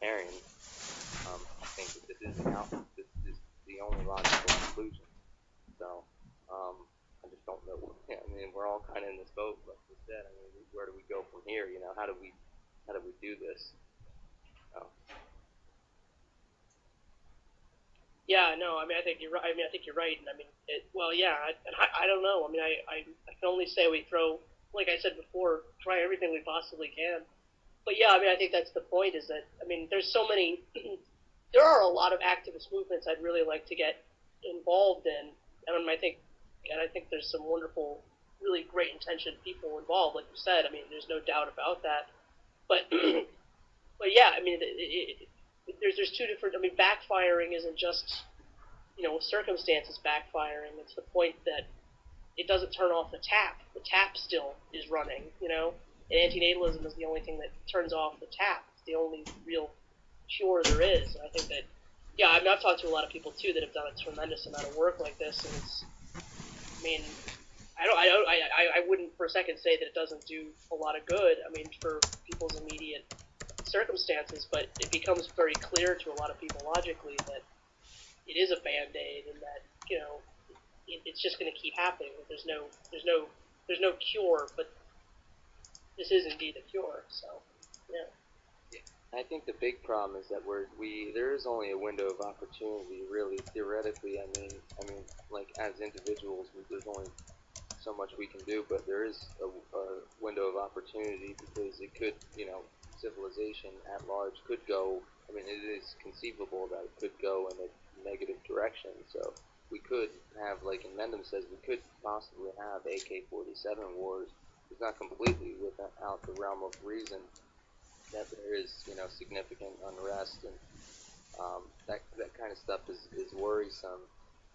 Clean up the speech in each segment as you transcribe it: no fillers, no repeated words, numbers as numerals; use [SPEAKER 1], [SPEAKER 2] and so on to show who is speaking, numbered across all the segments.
[SPEAKER 1] libertarian, I think that this is the only logical conclusion. So, I just don't know. I mean, we're all kind of in this boat, like you said. I mean, where do we go from here? You know, how do we do this? Oh.
[SPEAKER 2] Yeah, no, I mean, I think you're right. And I mean, I don't know. I mean, I can only say we throw, like I said before, try everything we possibly can. But yeah, I mean, I think that's the point. Is that I mean, there's so many. There are a lot of activist movements I'd really like to get involved in, and I think there's some wonderful, really great intentioned people involved. Like you said, I mean, there's no doubt about that. But but yeah, I mean, there's two different. I mean, backfiring isn't just circumstances backfiring. It's the point that it doesn't turn off the tap. The tap still is running. And antinatalism is the only thing that turns off the tap. It's the only real cure there is. And I think that, yeah, I mean, I've talked to a lot of people too that have done a tremendous amount of work like this, and it's, I mean, I wouldn't for a second say that it doesn't do a lot of good. I mean, for people's immediate circumstances, but it becomes very clear to a lot of people logically that it is a band-aid, and that it's just going to keep happening. There's no cure, but this is indeed a cure. So, yeah.
[SPEAKER 1] I think the big problem is that there is only a window of opportunity, really, theoretically. I mean, like as individuals, there's only so much we can do, but there is a window of opportunity because it could, civilization at large could go. I mean, it is conceivable that it could go in a negative direction. So we could have, like Mendham says, we could possibly have AK-47 wars. It's not completely without the realm of reason that there is, significant unrest, and that kind of stuff is worrisome,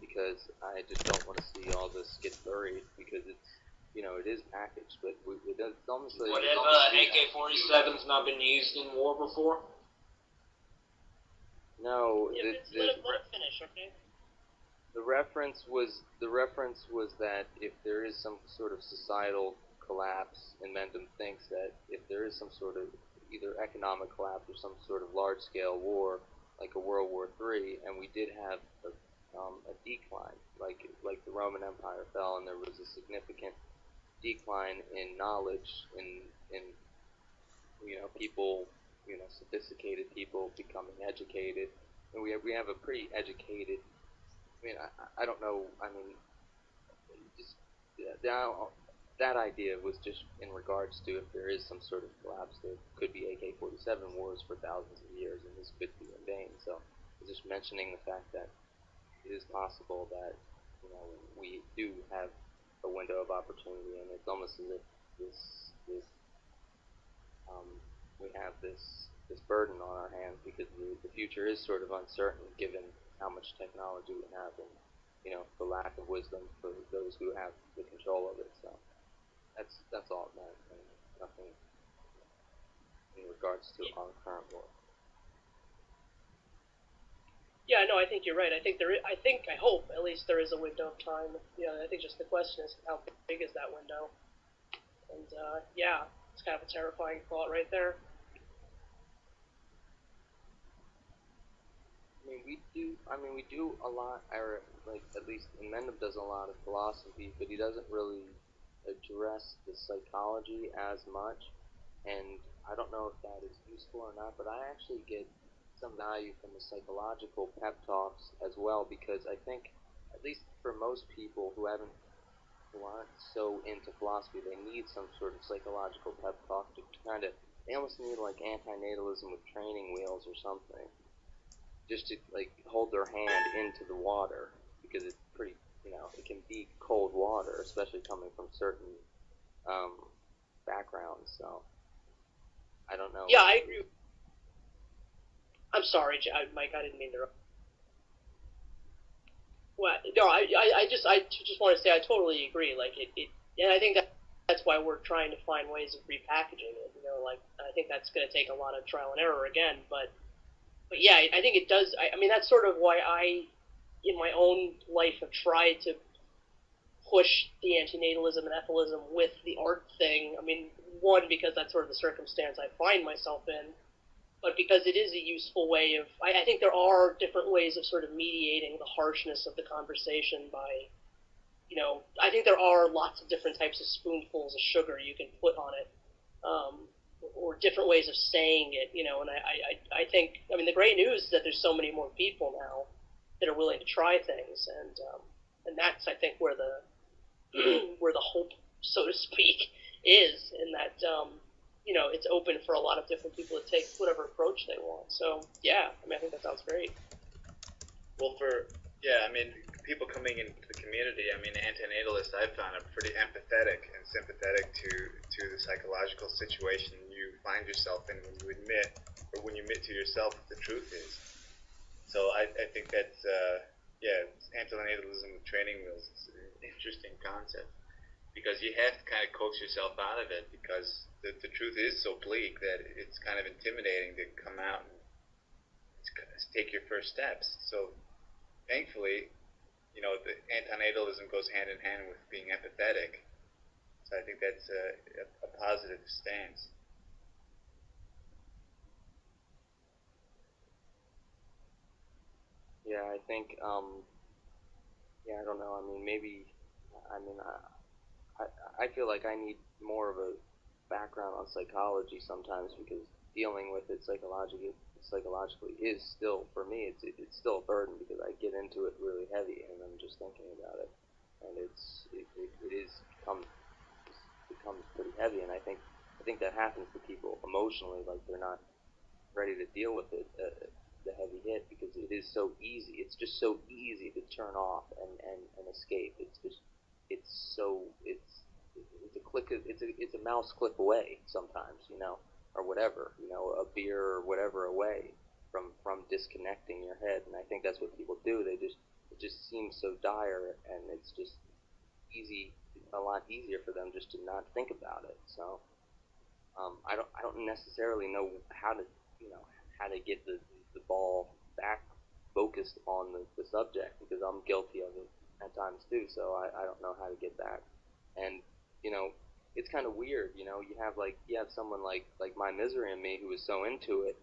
[SPEAKER 1] because I just don't want to see all this get buried, because it's, it is packaged, but it's almost like...
[SPEAKER 3] What if AK-47's not been used in war before?
[SPEAKER 1] No,
[SPEAKER 2] let it finish, okay?
[SPEAKER 1] The reference was that if there is some sort of societal collapse, and Mendham thinks that if there is some sort of either economic collapse or some sort of large-scale war, like a World War III, and we did have a decline, like the Roman Empire fell, and there was a significant decline in knowledge, in people, sophisticated people becoming educated, and we have a pretty educated. I mean, I don't know. I mean, just that idea was just in regards to if there is some sort of collapse, there could be AK-47 wars for thousands of years, and this could be in vain. So, just mentioning the fact that it is possible that we do have a window of opportunity, and it's almost as if we have this burden on our hands, because the future is sort of uncertain given how much technology we have, and the lack of wisdom for those who have the control of it. So that's all it meant, and nothing in regards to our current war.
[SPEAKER 2] Yeah, no, I think you're right. I hope at least there is a window of time. I think just the question is how big is that window? And yeah, it's kind of a terrifying thought right there.
[SPEAKER 1] We do a lot, like at least Mendham does a lot of philosophy, but he doesn't really address the psychology as much, and I don't know if that is useful or not, but I actually get some value from the psychological pep talks as well, because I think, at least for most people who aren't so into philosophy, they need some sort of psychological pep talk to kind of, they almost need like antinatalism with training wheels or something, just to like hold their hand into the water, because it's pretty, it can be cold water, especially coming from certain backgrounds. So I don't know.
[SPEAKER 2] Yeah, I agree. I'm sorry, Mike. I didn't mean to. Well, no, I just want to say I totally agree. Like and I think that's why we're trying to find ways of repackaging it. Like I think that's going to take a lot of trial and error again, but yeah, I think it does. I mean, that's sort of why I, in my own life, have tried to push the antinatalism and ethylism with the art thing. I mean, one, because that's sort of the circumstance I find myself in, but because it is a useful way of, I think there are different ways of sort of mediating the harshness of the conversation by, I think there are lots of different types of spoonfuls of sugar you can put on it, or different ways of saying it, and I think, the great news is that there's so many more people now that are willing to try things, and that's, I think, where the where the hope, so to speak, is, in that, it's open for a lot of different people to take whatever approach they want. So, yeah, I think that sounds great.
[SPEAKER 4] Well, people coming into the community, antinatalists, I've found, are pretty empathetic and sympathetic to the psychological situation you find yourself in when you admit to yourself what the truth is. So I think that's, antinatalism with training wheels is an interesting concept, because you have to kind of coax yourself out of it, because the truth is so bleak that it's kind of intimidating to come out and take your first steps. So thankfully, the antinatalism goes hand in hand with being empathetic. So I think that's a positive stance.
[SPEAKER 1] Yeah, I think, I don't know. Maybe, I mean, I feel like I need more of a background on psychology sometimes, because dealing with it psychologically is still, for me, it's still a burden, because I get into it really heavy and I'm just thinking about it, and it becomes pretty heavy, and I think that happens to people emotionally, like they're not ready to deal with it, the heavy hit, because it is so easy. It's just so easy to turn off and escape. It's a click. It's a mouse click away sometimes, or whatever, a beer or whatever away from disconnecting your head. And I think that's what people do. It just seems so dire, and it's just a lot easier for them just to not think about it. So I don't necessarily know how to get the ball back focused on the subject, because I'm guilty of it at times too. So I don't know how to get back. And it's kind of weird. You have someone like my misery and me, who was so into it,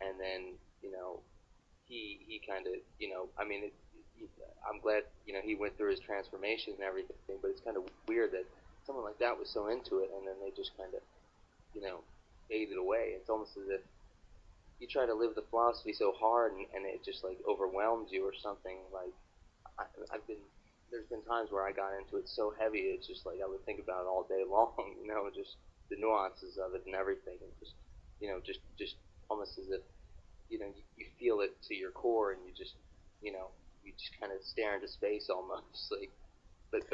[SPEAKER 1] and then he kind of I'm glad he went through his transformation and everything, but it's kind of weird that someone like that was so into it, and then they just kind of faded away. It's almost as if you try to live the philosophy so hard, and it just like overwhelms you or something. Like there's been times where I got into it so heavy, it's just like I would think about it all day long, just the nuances of it and everything, and just almost as if you feel it to your core, and you just kind of stare into space almost, like. But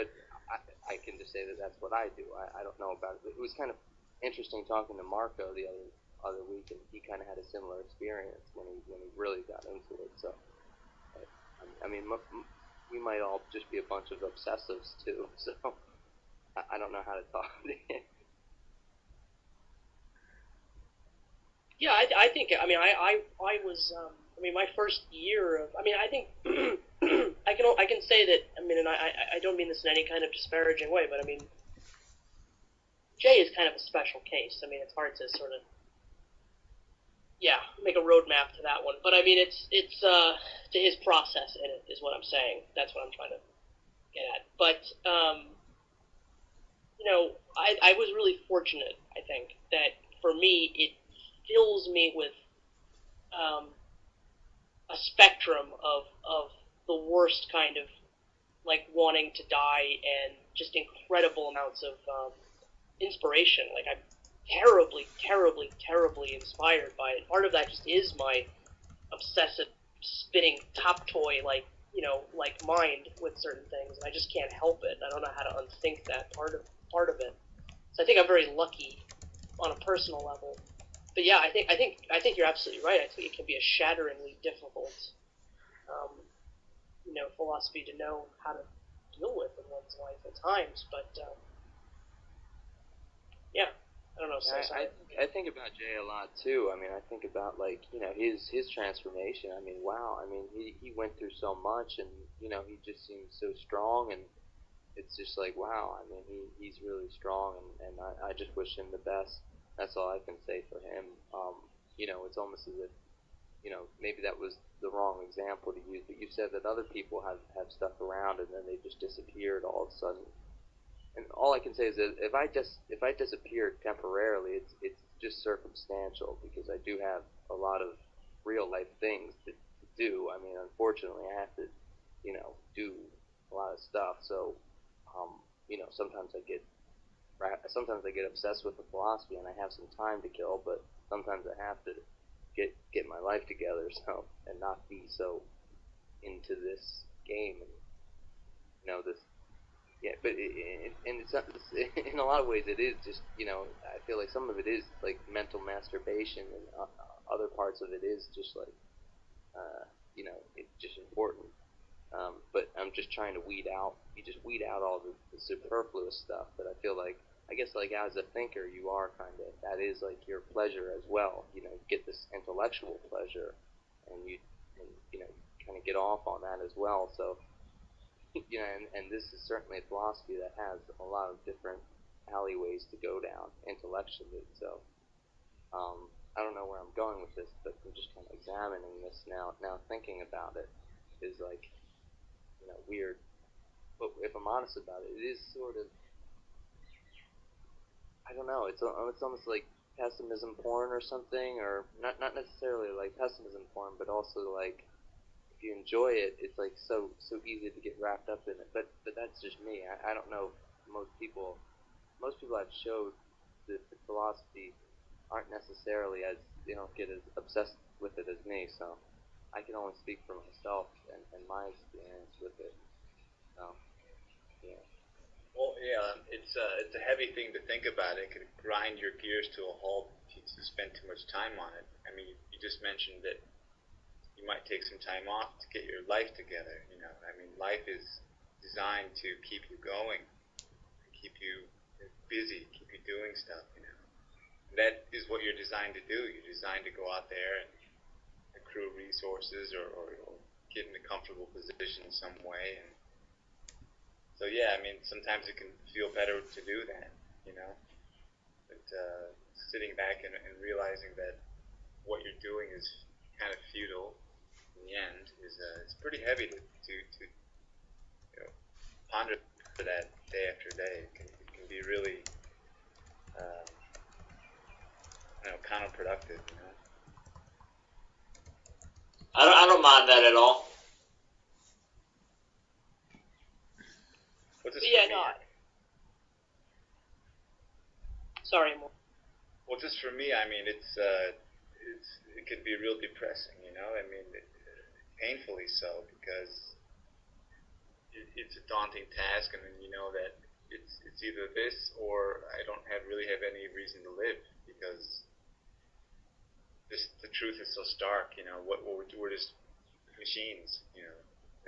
[SPEAKER 1] I can just say that that's what I do. I don't know about it. It was kind of interesting talking to Marco the other week, and he kind of had a similar experience when he really got into it. So, we might all just be a bunch of obsessives too. So, I don't know how to talk to him.
[SPEAKER 2] Yeah, I think, I was, my first year of, I think, I can say that, and I don't mean this in any kind of disparaging way, but Jay is kind of a special case. It's hard to sort of, make a roadmap to that one. But it's to his process in it is what I'm saying. That's what I'm trying to get at. But I was really fortunate. I think that for me, it fills me with a spectrum of the worst kind of like wanting to die, and just incredible amounts of inspiration. Like, I'm terribly, terribly, terribly inspired by it. Part of that just is my obsessive spinning top toy, like mind with certain things, and I just can't help it. I don't know how to unthink that part of it. So I think I'm very lucky on a personal level. But yeah, I think you're absolutely right. I think it can be a shatteringly difficult, philosophy to know how to deal with in one's life at times. But yeah, I don't know. So
[SPEAKER 1] I think about Jay a lot too. I think about his transformation. Wow. He went through so much, and he just seems so strong, and it's just like, wow. He's really strong, and I just wish him the best. That's all I can say for him. it's almost as if maybe that was the wrong example to use, but you said that other people have stuff around and then they just disappeared all of a sudden. And all I can say is that if I disappeared temporarily, it's just circumstantial because I do have a lot of real life things to do. I mean, unfortunately, I have to do a lot of stuff. So, sometimes I get obsessed with the philosophy and I have some time to kill, but sometimes I have to get my life together and not be so into this game and this. Yeah, but and it's in a lot of ways it is just I feel like some of it is like mental masturbation and other parts of it is just like it's just important. But I'm just trying to weed out. You just weed out all the superfluous stuff. But I feel like I guess like as a thinker, you are kind of that is like your pleasure as well. You get this intellectual pleasure, and you kind of get off on that as well. So and this is certainly a philosophy that has a lot of different alleyways to go down intellectually. So I don't know where I'm going with this, but I'm just kind of examining this now. Now thinking about it is like weird. But if I'm honest about it, it is sort of I don't know. It's almost like pessimism porn or something, or not necessarily like pessimism porn, but also like if you enjoy it, it's like so easy to get wrapped up in it. But that's just me. I don't know if most people I've showed the philosophy aren't necessarily as they don't get as obsessed with it as me. So I can only speak for myself and my experience with it. So yeah.
[SPEAKER 4] Well, yeah, it's a heavy thing to think about. It can grind your gears to a halt if you spend too much time on it. I mean, you just mentioned that you might take some time off to get your life together. I mean, life is designed to keep you going, keep you busy, keep you doing stuff. And that is what you're designed to do. You're designed to go out there and accrue resources or get in a comfortable position in some way. And so yeah, I mean, sometimes it can feel better to do that. But sitting back and realizing that what you're doing is kind of futile in the end is it's pretty heavy to ponder that day after day. It can be really counterproductive.
[SPEAKER 3] I don't mind that at all.
[SPEAKER 4] What's this
[SPEAKER 2] Yeah,
[SPEAKER 4] for me?
[SPEAKER 2] no. Sorry, Mo.
[SPEAKER 4] Well, just for me, I mean, it can be real depressing. I mean, painfully so because it's a daunting task, and then you know that it's either this or I don't really have any reason to live because the truth is so stark. What we're just machines.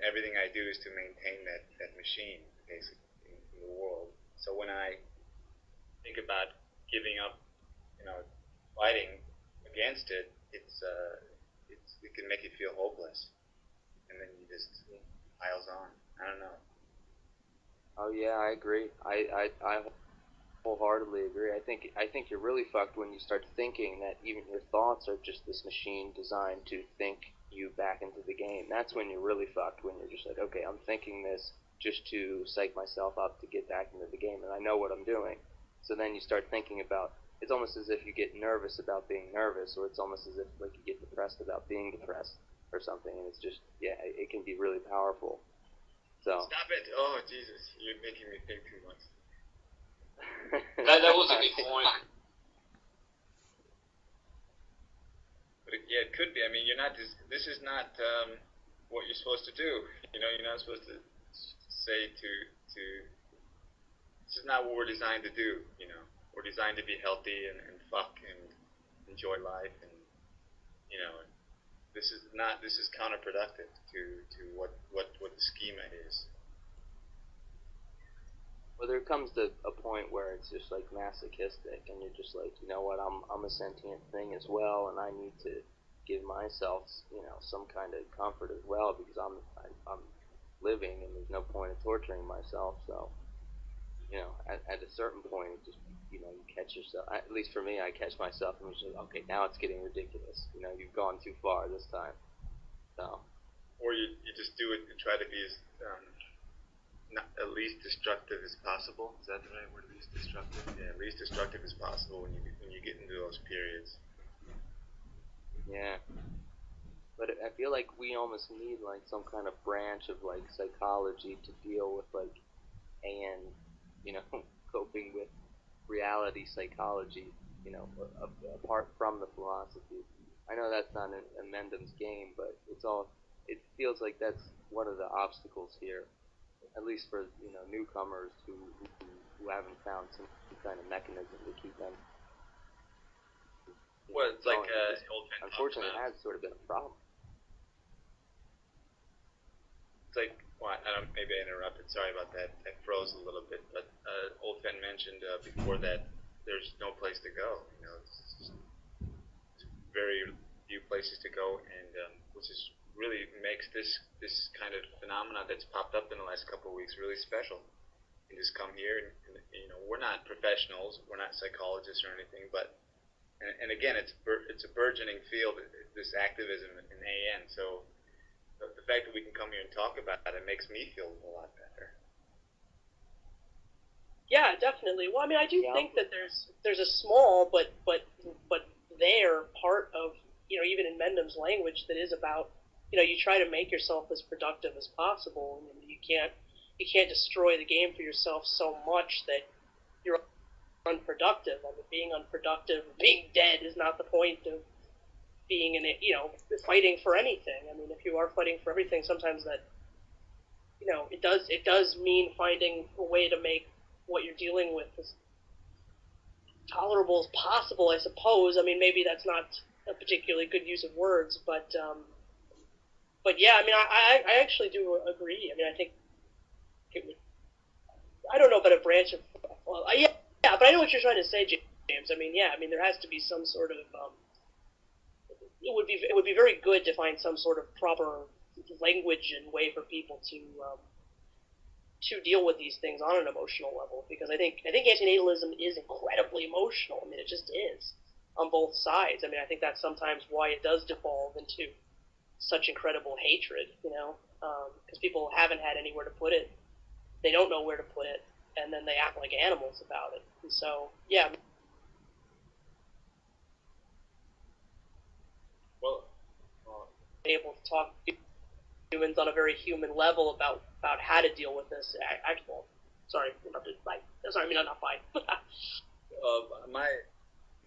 [SPEAKER 4] Everything I do is to maintain that machine basically in the world. So when I think about giving up, fighting against it, it can make you feel hopeless, and then you just piles on. I don't know.
[SPEAKER 1] Oh yeah, I agree. I wholeheartedly agree. I think you're really fucked when you start thinking that even your thoughts are just this machine designed to think you back into the game. That's when you're really fucked. When you're just like, okay, I'm thinking this just to psych myself up to get back into the game, and I know what I'm doing. So then you start thinking about. It's almost as if you get nervous about being nervous, or it's almost as if like you get depressed about being depressed, or something. And it's just it can be really powerful. So.
[SPEAKER 4] Stop it! Oh Jesus, you're making me think too much.
[SPEAKER 3] That was a good point.
[SPEAKER 4] But it could be. I mean, you're not. This is not what you're supposed to do. You're not supposed to say to. This is not what we're designed to do. We're designed to be healthy and fuck and enjoy life and. This is not. This is counterproductive to what the schema is.
[SPEAKER 1] Well, there comes to a point where it's just like masochistic, and you're just like, you know what, I'm a sentient thing as well, and I need to give myself, some kind of comfort as well because I'm living, and there's no point in torturing myself. So, at a certain point, it just you catch yourself. At least for me, I catch myself and it's just okay. Now it's getting ridiculous. You've gone too far this time. So.
[SPEAKER 4] Or you just do it and try to be as not at least destructive as possible. Is that the right word? Least destructive. Yeah, least destructive as possible when you get into those periods.
[SPEAKER 1] Yeah. But I feel like we almost need like some kind of branch of like psychology to deal with like and coping with reality psychology. Apart from the philosophy. I know that's not a Mendham's game, but it's all. It feels like that's one of the obstacles here, at least for newcomers who haven't found some kind of mechanism to keep them.
[SPEAKER 4] Well, it's like old man
[SPEAKER 1] unfortunately, it has sort of been a problem.
[SPEAKER 4] It's like, well, maybe I interrupted. Sorry about that. I froze a little bit. But Old Fen mentioned before that there's no place to go. It's very few places to go, and which is really makes this kind of phenomena that's popped up in the last couple of weeks really special. You just come here, and we're not professionals, we're not psychologists or anything, but and again, it's a burgeoning field, this activism in AN. So the fact that we can come here and talk about it makes me feel a lot better.
[SPEAKER 2] Yeah, definitely. Well, I mean, I do think that there's a small but there part of even in Mendham's language that is about you try to make yourself as productive as possible. And you can't destroy the game for yourself so much that you're unproductive. I mean, being unproductive, being dead is not the point of being in it. Fighting for anything. I mean, if you are fighting for everything, sometimes that it does mean finding a way to make what you're dealing with as tolerable as possible, I suppose. I mean, maybe that's not a particularly good use of words, but yeah, I mean, I actually do agree. I mean, I think it would. I don't know about a branch of. Well, yeah, but I know what you're trying to say, James. I mean, yeah, I mean, there has to be some sort of. It would be very good to find some sort of proper language and way for people to deal with these things on an emotional level, because I think antinatalism is incredibly emotional. I mean, it just is on both sides. I mean, I think that's sometimes why it does devolve into such incredible hatred, because people haven't had anywhere to put it. They don't know where to put it, and then they act like animals about it. And so, yeah.
[SPEAKER 4] Well,
[SPEAKER 2] able to talk to humans on a very human level about how to deal with this. Sorry, sorry, I mean, not fine.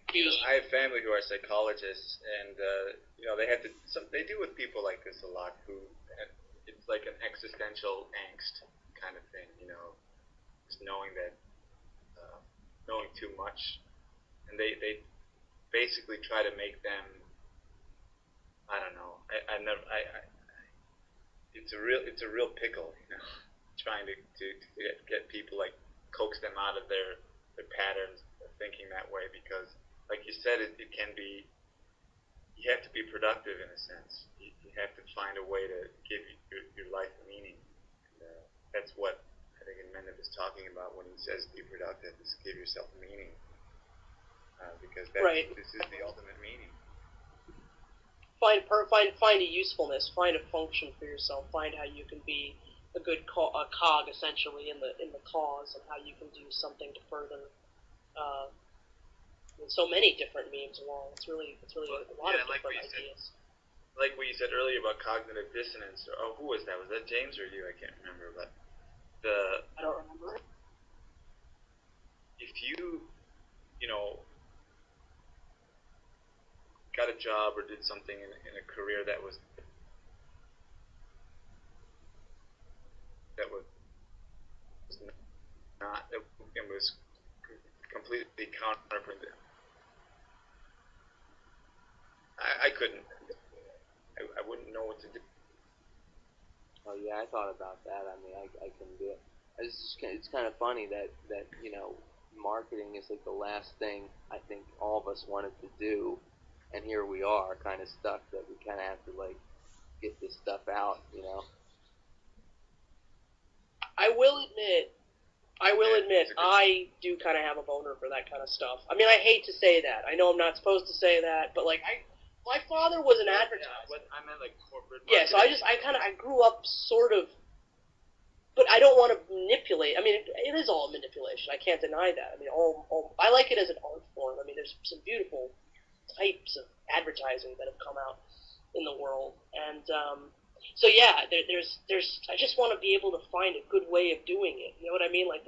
[SPEAKER 4] I have family who are psychologists, and they have to. They deal with people like this a lot. It's like an existential angst kind of thing, just knowing that, knowing too much, and they basically try to make them. I don't know. It's a real pickle, trying to get people, like, coax them out of their patterns of thinking that way, because, like you said, it can be. You have to be productive in a sense. You have to find a way to give your life meaning. And, that's what I think Mendham is talking about when he says be productive, is give yourself meaning, because this is the ultimate meaning.
[SPEAKER 2] Find a usefulness, find a function for yourself, find how you can be a good cog essentially in the cause, and how you can do something to further so many different memes along. It's really a lot of different ideas.
[SPEAKER 4] Like what you said earlier about cognitive dissonance. Who was that? Was that James or you? I can't remember. But
[SPEAKER 2] I don't remember.
[SPEAKER 4] If you got a job or did something in a career that was not, it was completely counterproductive. I couldn't. I wouldn't know what to do.
[SPEAKER 1] Oh yeah, I thought about that. I mean, I couldn't do it. It's kind of funny that marketing is like the last thing I think all of us wanted to do, and here we are, kind of stuck that we kind of have to like get this stuff out.
[SPEAKER 2] I will admit I will
[SPEAKER 4] Yeah,
[SPEAKER 2] admit,
[SPEAKER 4] it's a good-
[SPEAKER 2] I do kind of have a boner for that kind of stuff. I mean, I hate to say that. I know I'm not supposed to say that, but like, my father was an advertiser.
[SPEAKER 3] But I meant like corporate.
[SPEAKER 2] Yeah, so I grew up sort of, but I don't want to manipulate. I mean, it is all manipulation. I can't deny that. I mean, I like it as an art form. I mean, there's some beautiful types of advertising that have come out in the world, and so yeah, there's. I just want to be able to find a good way of doing it. You know what I mean? Like,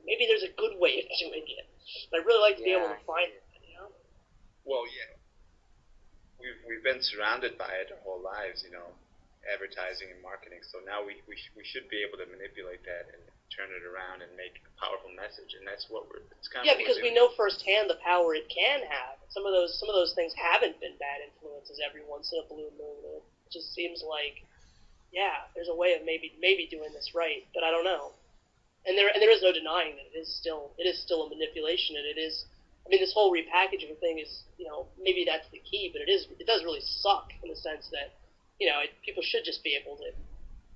[SPEAKER 2] maybe there's a good way of doing it. I'd really like to be able to find it. You know?
[SPEAKER 4] Well, yeah, we've been surrounded by it our whole lives, advertising and marketing. So now we should be able to manipulate that and turn it around and make a powerful message. And that's what it's kind of.
[SPEAKER 2] Yeah, because we know firsthand the power it can have. Some of those things haven't been bad influences every once in a blue moon. It just seems like, yeah, there's a way of maybe doing this right, but I don't know. And there is no denying that it is still a manipulation, and it is. I mean, this whole repackaging thing is, maybe that's the key, but it does really suck in the sense that, people should just be able to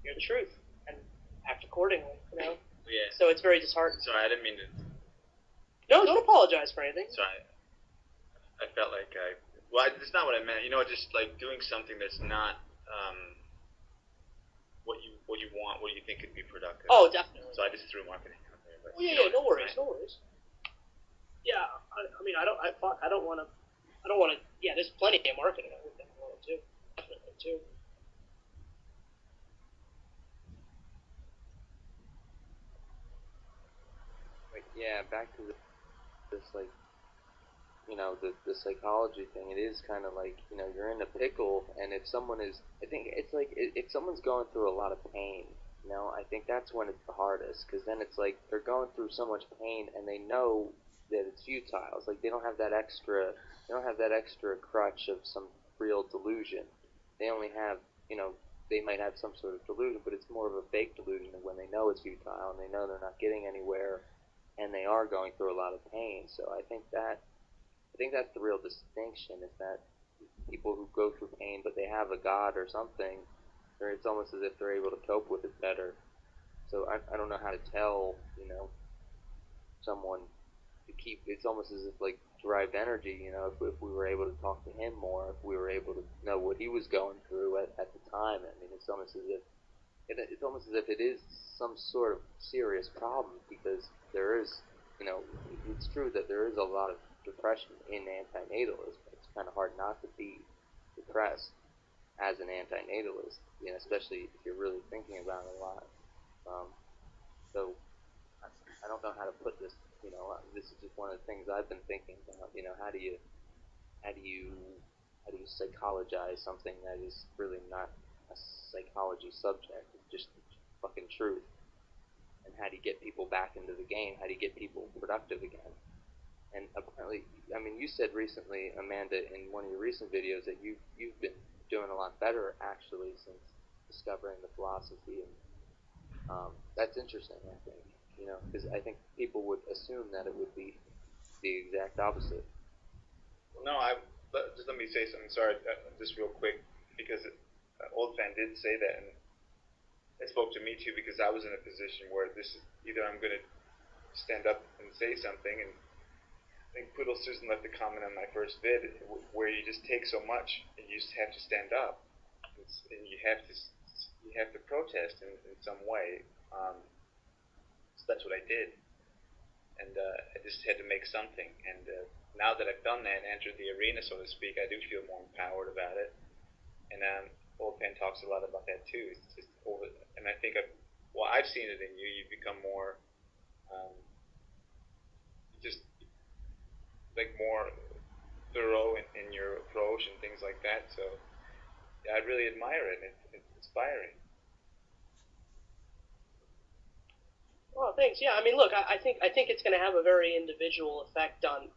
[SPEAKER 2] hear the truth and act accordingly,
[SPEAKER 4] Yeah.
[SPEAKER 2] So it's very disheartening.
[SPEAKER 4] Sorry, I didn't mean to.
[SPEAKER 2] No, don't apologize for anything.
[SPEAKER 4] Sorry, I felt like it's not what I meant. Just like doing something that's not what you want, what you think could be productive.
[SPEAKER 2] Oh, definitely.
[SPEAKER 4] So I just threw marketing out there. But,
[SPEAKER 2] No worries. Yeah, I mean, I don't want to. Yeah, there's plenty of marketing. I would definitely want to do. Definitely too.
[SPEAKER 1] Like, yeah, back to this like, the psychology thing. It is kind of like, you're in a pickle, and if someone is, I think it's like if someone's going through a lot of pain, I think that's when it's the hardest, because then it's like they're going through so much pain, and they know that it's futile. It's like they don't have that extra crutch of some real delusion. They only have, they might have some sort of delusion, but it's more of a fake delusion when they know it's futile and they know they're not getting anywhere, and they are going through a lot of pain. So I think that's the real distinction, is that people who go through pain but they have a God or something, or it's almost as if they're able to cope with it better. So I don't know how to tell, someone to keep. It's almost as if like derived energy, if we were able to talk to him more, if we were able to know what he was going through at the time. I mean, it's almost as if it is some sort of serious problem, because there is, it's true that there is a lot of depression in antinatalism. It's kind of hard not to be depressed as an antinatalist, especially if you're really thinking about it a lot. So I don't know how to put this. This is just one of the things I've been thinking about. How do you psychologize something that is really not a psychology subject? It's just fucking truth. And how do you get people back into the game? How do you get people productive again? And apparently, I mean, you said recently, Amanda, in one of your recent videos, that you've been doing a lot better actually since discovering the philosophy, and that's interesting. I think, because I think people would assume that it would be the exact opposite.
[SPEAKER 4] No, just let me say something. Sorry, just real quick, because old fan did say that, and it spoke to me too, because I was in a position where this is either I'm going to stand up and say something, and I think Poodle Susan left a comment on my first vid where you just take so much and you just have to stand up, and you have to protest in some way. So that's what I did, and I just had to make something. And now that I've done that and entered the arena, so to speak, I do feel more empowered about it. And Old Pen talks a lot about that too. It's just and I think I've seen it in you. You've become more, just like more thorough in your approach and things like that. So yeah, I really admire it. And it's inspiring.
[SPEAKER 2] Well, thanks. Yeah, I mean, look, I think it's going to have a very individual effect on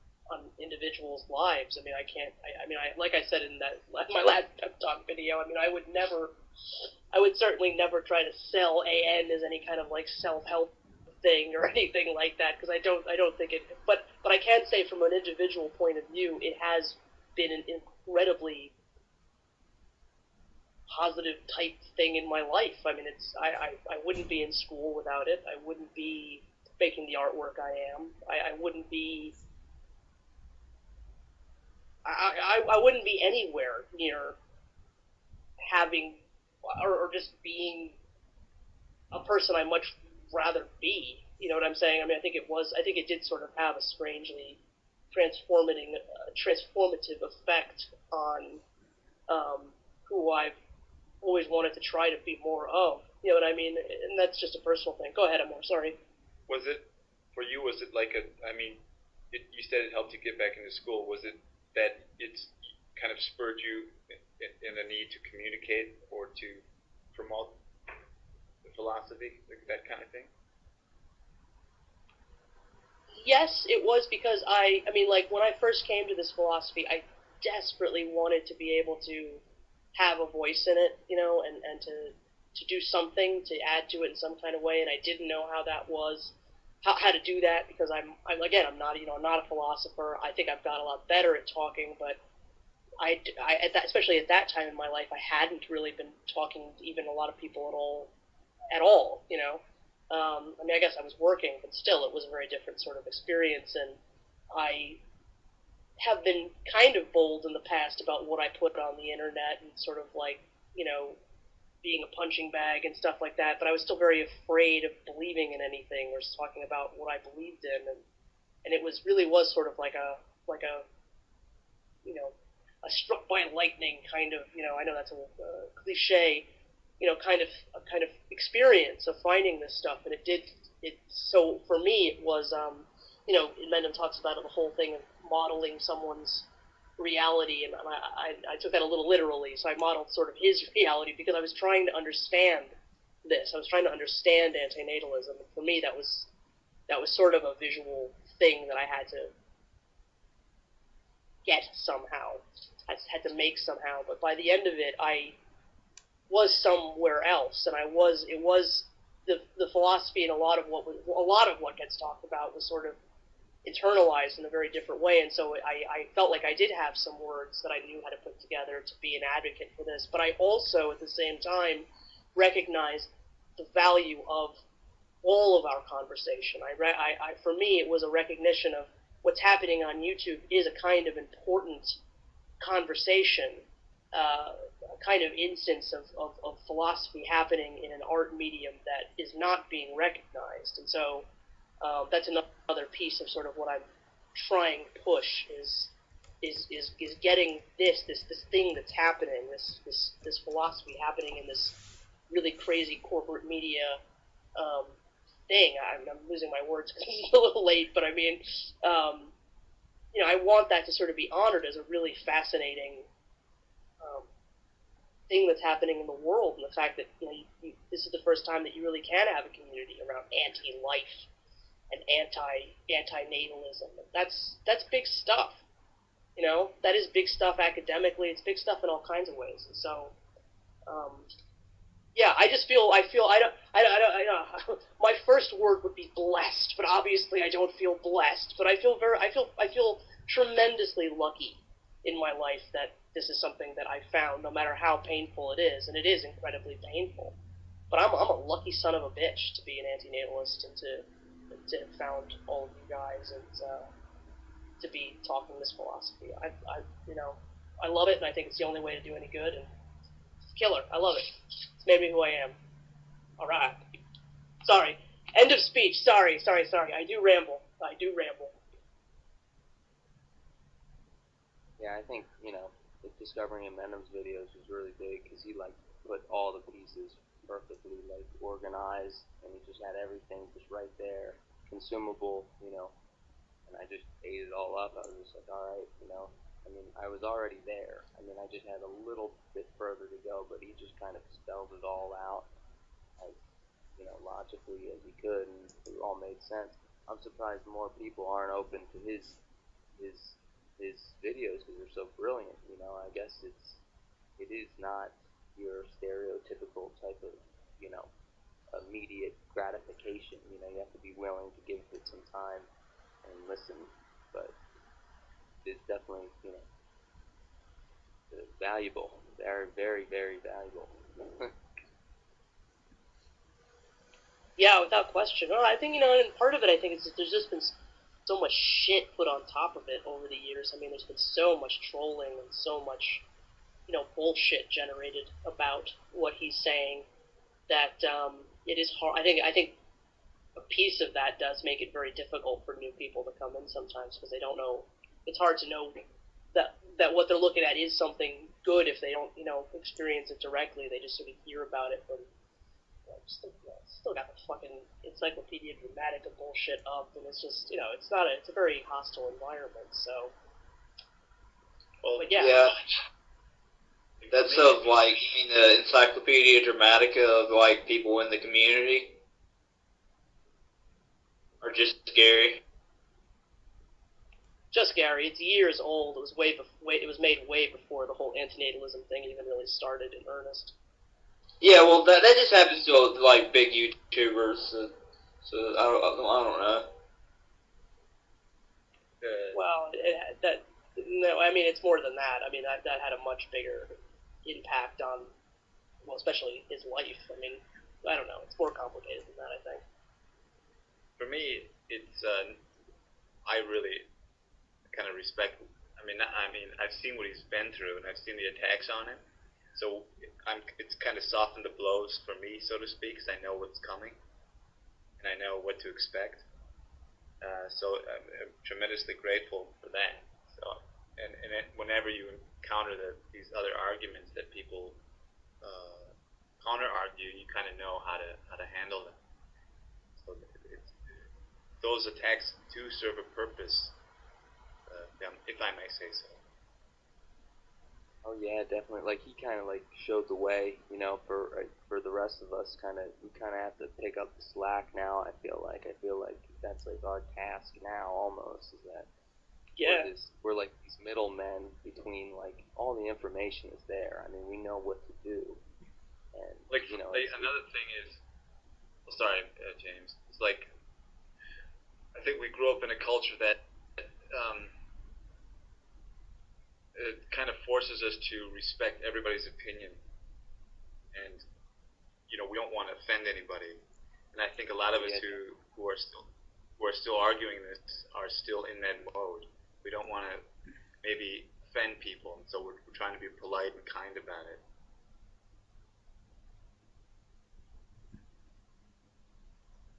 [SPEAKER 2] individuals' lives. I mean, like I said in my last pep talk video, I mean, I would certainly never try to sell AN as any kind of like self-help thing or anything like that, because I don't think it. But I can say from an individual point of view, it has been an incredibly positive type thing in my life. I mean, I wouldn't be in school without it. I wouldn't be making the artwork I am. I wouldn't be. I wouldn't be anywhere near having or just being a person I much rather be. You know what I'm saying? I mean, I think it did sort of have a strangely transformative effect on who I've always wanted to try to be more of. You know what I mean? And that's just a personal thing. Go ahead, Amor. Sorry.
[SPEAKER 4] Was it for you? Was it like a? I mean, you said it helped you get back into school. Was it that it's kind of spurred you in a need to communicate or to promote the philosophy, like that kind of thing?
[SPEAKER 2] Yes, it was because I mean, like when I first came to this philosophy, I desperately wanted to be able to have a voice in it, you know, and to do something to add to it in some kind of way, and I didn't know how that was, how to do that because I'm not, you know, I'm not a philosopher. I think I've got a lot better at talking, but especially at that time in my life, I hadn't really been talking to even a lot of people at all, you know. I mean, I guess I was working, but still, it was a very different sort of experience, and I have been kind of bold in the past about what I put on the internet and sort of like, you know, being a punching bag and stuff like that, but I was still very afraid of believing in anything or talking about what I believed in, and it really was sort of like a, you know, a struck by lightning kind of, you know, I know that's a cliche, you know, kind of experience of finding this stuff, and so for me it was, you know, Mendham talks about it, the whole thing of modeling someone's reality, and I took that a little literally, so I modeled sort of his reality because I was trying to understand this. I was trying to understand antinatalism, and for me that was sort of a visual thing that I had to get somehow. I had to make somehow, but by the end of it, I was somewhere else, and it was the philosophy, and a lot of what gets talked about was sort of internalized in a very different way, and so I felt like I did have some words that I knew how to put together to be an advocate for this, but I also, at the same time, recognized the value of all of our conversation. For me, it was a recognition of what's happening on YouTube is a kind of important conversation, a kind of instance of philosophy happening in an art medium that is not being recognized, and so that's another piece of sort of what I'm trying to push is getting this thing that's happening, this philosophy happening in this really crazy corporate media thing. I'm losing my words because it's a little late, but I mean, you know, I want that to sort of be honored as a really fascinating thing that's happening in the world, and the fact that, you know, this is the first time that you really can have a community around anti-life and anti-natalism. That's big stuff. You know, that is big stuff academically. It's big stuff in all kinds of ways. And so, yeah, I don't. My first word would be blessed, but obviously I don't feel blessed. But I feel tremendously lucky in my life that this is something that I found, no matter how painful it is, and it is incredibly painful. But I'm a lucky son of a bitch to be an antinatalist and to have found all of you guys and to be talking this philosophy. You know, I love it, and I think it's the only way to do any good. And it's killer. I love it. It's made me who I am. All right. Sorry. End of speech. Sorry. I do ramble.
[SPEAKER 1] Yeah, I think, you know, the discovering in Mendham's videos was really big because he like put all the pieces perfectly like organized, and he just had everything just right there, consumable, you know. And I just ate it all up. I was just like, all right, you know. I mean, I was already there. I mean, I just had a little bit further to go, but he just kind of spelled it all out as, you know, logically as he could, and it all made sense. I'm surprised more people aren't open to his videos because they're so brilliant. You know, I guess it is not your stereotypical type of, you know, immediate gratification. You know, you have to be willing to give it some time and listen, but it's definitely, you know, valuable. Very, very, very valuable.
[SPEAKER 2] Yeah, without question. Well, I think, and part of it, I think, is that there's just been so much shit put on top of it over the years. I mean, there's been so much trolling and so much, bullshit generated about what he's saying that it is hard. I think a piece of that does make it very difficult for new people to come in sometimes because they don't know. It's hard to know that what they're looking at is something good if they don't, experience it directly. They just sort of hear about it from still got the fucking Encyclopedia Dramatica bullshit up, and it's just, it's a very hostile environment. So,
[SPEAKER 5] Well,
[SPEAKER 2] but yeah,
[SPEAKER 5] yeah. That's of, like, you mean the Encyclopedia Dramatica of, like, people in the community? Or just scary?
[SPEAKER 2] just Gary. It's years old. It was it was made way before the whole antinatalism thing even really started in earnest.
[SPEAKER 5] Yeah, well, that just happens to, like, big YouTubers, so I don't know.
[SPEAKER 2] Well, no, I mean, it's more than that. I mean, that had a much bigger impact on, well, especially his life. I mean, I don't know. It's more complicated than that, I think.
[SPEAKER 4] For me, it's I really kind of respect. I've seen what he's been through, and I've seen the attacks on him. So it's kind of softened the blows for me, so to speak, because I know what's coming, and I know what to expect. So I'm tremendously grateful for that. So, whenever you encounter these other arguments that people counter argue, you kind of know how to handle them. So those attacks do serve a purpose, if I may say so.
[SPEAKER 1] Oh yeah, definitely. Like he kind of like showed the way, for the rest of us. We kind of have to pick up the slack now. I feel like that's like our task now, almost. Is that
[SPEAKER 2] Yeah.
[SPEAKER 1] we're like these middlemen between like all the information is there. I mean, we know what to do, and
[SPEAKER 4] another thing is, sorry, James. It's like I think we grew up in a culture that it kind of forces us to respect everybody's opinion, and we don't want to offend anybody. And I think a lot of us who are still arguing this are still in that mode. We don't want to maybe offend people, and so we're trying to be polite and kind about it.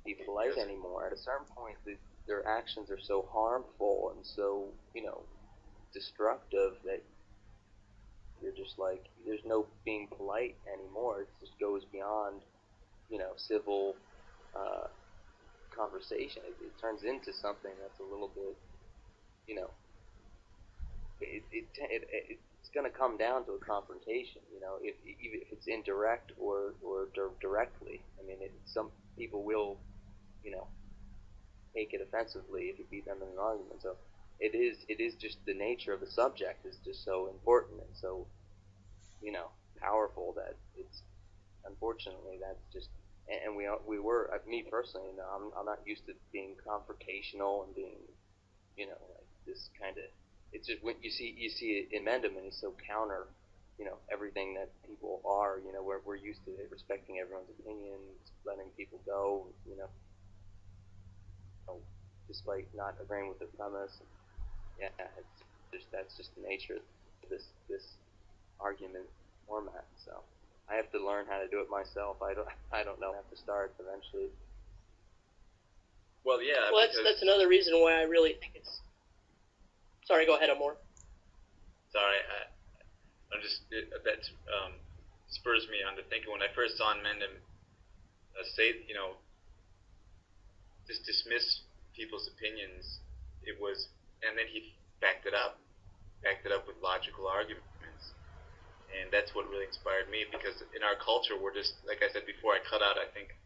[SPEAKER 1] Be polite anymore. At a certain point, their actions are so harmful and so destructive that you're just like, there's no being polite anymore. It just goes beyond civil conversation. It turns into something that's a little bit it's going to come down to a confrontation. Even if it's indirect or directly. I mean, some people will take it offensively if you beat them in an argument. So it is just the nature of the subject is just so important and so powerful that it's unfortunately that's just, and we were, me personally, I'm not used to being confrontational and being like this kind of, it's just when you see it in Mendham, and he's so counter everything that people are. We're used to respecting everyone's opinions, letting people go, despite not agreeing with the premise. Yeah, that's just the nature of this argument format. So I have to learn how to do it myself. I don't know. I have to start eventually.
[SPEAKER 4] Well, yeah.
[SPEAKER 2] Well, that's another reason why I really think it's. Sorry, go ahead, Amor.
[SPEAKER 4] Sorry, that spurs me on to thinking. When I first saw Mendham say, just dismiss people's opinions, and then he backed it up with logical arguments. And that's what really inspired me, because in our culture, we're just, like I said before, I cut out, I think,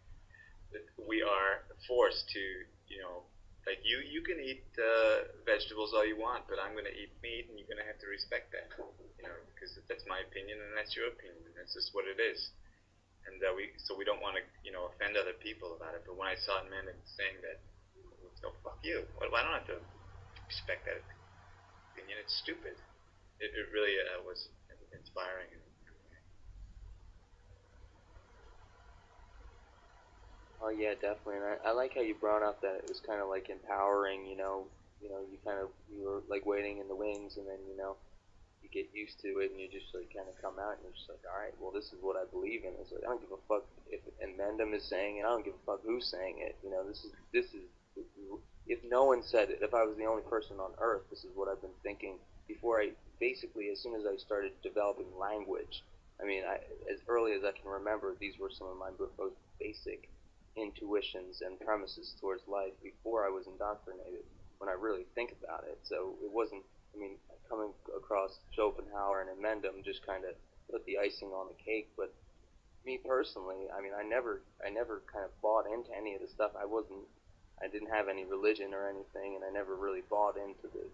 [SPEAKER 4] that we are forced to, like you can eat vegetables all you want, but I'm going to eat meat, and you're going to have to respect that, because that's my opinion, and that's your opinion, and that's just what it is. And so we don't want to, offend other people about it. But when I saw men saying that, so fuck you, why don't I have to respect that opinion? It's stupid. It really was inspiring.
[SPEAKER 1] Oh yeah, definitely. And I like how you brought up that it was kind of like empowering. You were like waiting in the wings, and then you get used to it, and you just like kind of come out, and you're just like, all right, well, this is what I believe in. It's like I don't give a fuck if and Mendham is saying it. I don't give a fuck who's saying it. This is if no one said it, if I was the only person on earth, this is what I've been thinking before I basically as soon as I started developing language. I mean, as early as I can remember, these were some of my most basic intuitions and premises towards life before I was indoctrinated. When I really think about it, so it wasn't. I mean, coming across Schopenhauer and Mendham just kind of put the icing on the cake. But me personally, I mean, I never kind of bought into any of the stuff. I didn't have any religion or anything, and I never really bought into the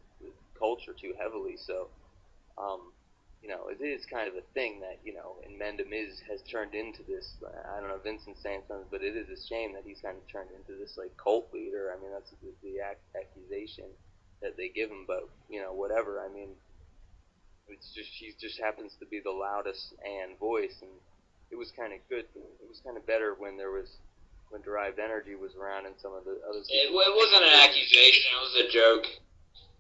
[SPEAKER 1] culture too heavily. So, it is kind of a thing that and Mendham has turned into this. I don't know, Vincent's saying something, but it is a shame that he's kind of turned into this like cult leader. I mean, that's the accusation that they give him, but whatever. I mean, it's just she just happens to be the loudest and voice, and it was kind of good. It was kind of better when derived energy was around and some of the other.
[SPEAKER 5] It wasn't an accusation. It was a joke.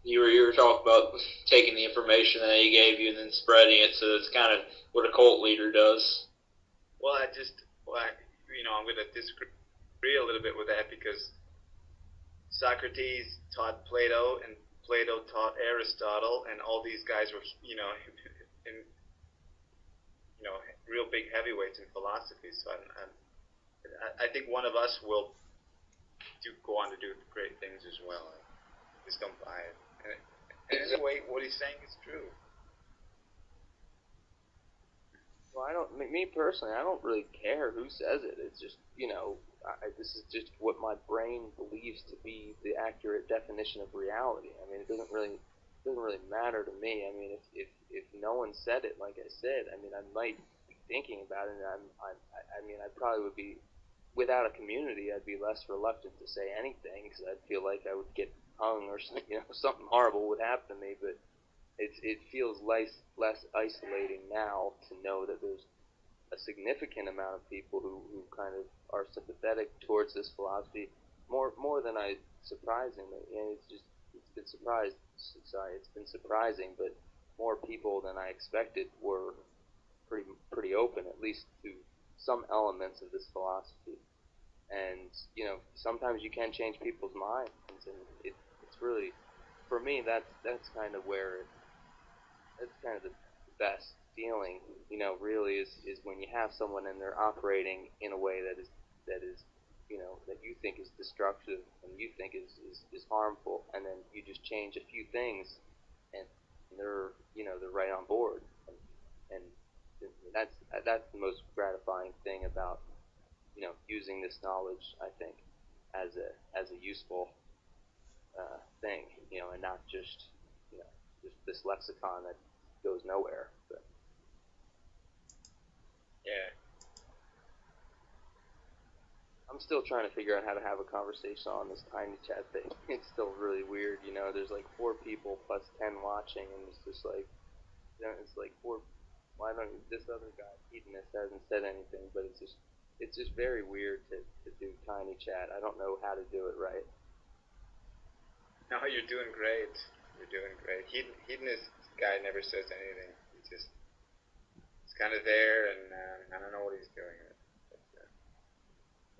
[SPEAKER 5] You were talking about taking the information that he gave you and then spreading it, so it's kind of what a cult leader does.
[SPEAKER 4] Well, I'm going to disagree a little bit with that because Socrates taught Plato, and Plato taught Aristotle, and all these guys were, in, real big heavyweights in philosophy. So I think one of us will go on to do great things as well. Just don't buy it. And anyway, what he's saying is true.
[SPEAKER 1] Well, me personally, I don't really care who says it. It's just, this is just what my brain believes to be the accurate definition of reality. I mean, it doesn't really matter to me. I mean, if no one said it, like I said, I mean, I might be thinking about it, and I mean, I probably would be, without a community, I'd be less reluctant to say anything, because I'd feel like I would get hung or something horrible would happen to me, but it feels less isolating now to know that there's a significant amount of people who kind of are sympathetic towards this philosophy, more than surprisingly, and it's been surprising, but more people than I expected were pretty open, at least to some elements of this philosophy. And sometimes you can change people's minds, and it's really, for me, that's kind of where that's kind of the best feeling, really is when you have someone and they're operating in a way that is that you think is destructive and you think is harmful, and then you just change a few things, and they're right on board, and that's the most gratifying thing about using this knowledge, I think, as a useful thing, and not just this lexicon that goes nowhere. But.
[SPEAKER 4] Yeah.
[SPEAKER 1] I'm still trying to figure out how to have a conversation on this tinychat thing. It's still really weird, There's like 4 people plus 10 watching, and it's just like, it's like 4. Why don't this other guy, Hedonist, hasn't said anything, but it's just very weird to do tinychat. I don't know how to do it right.
[SPEAKER 4] No, you're doing great. You're doing great. Hedonist guy never says anything. He's kind of there, and I don't know what he's doing.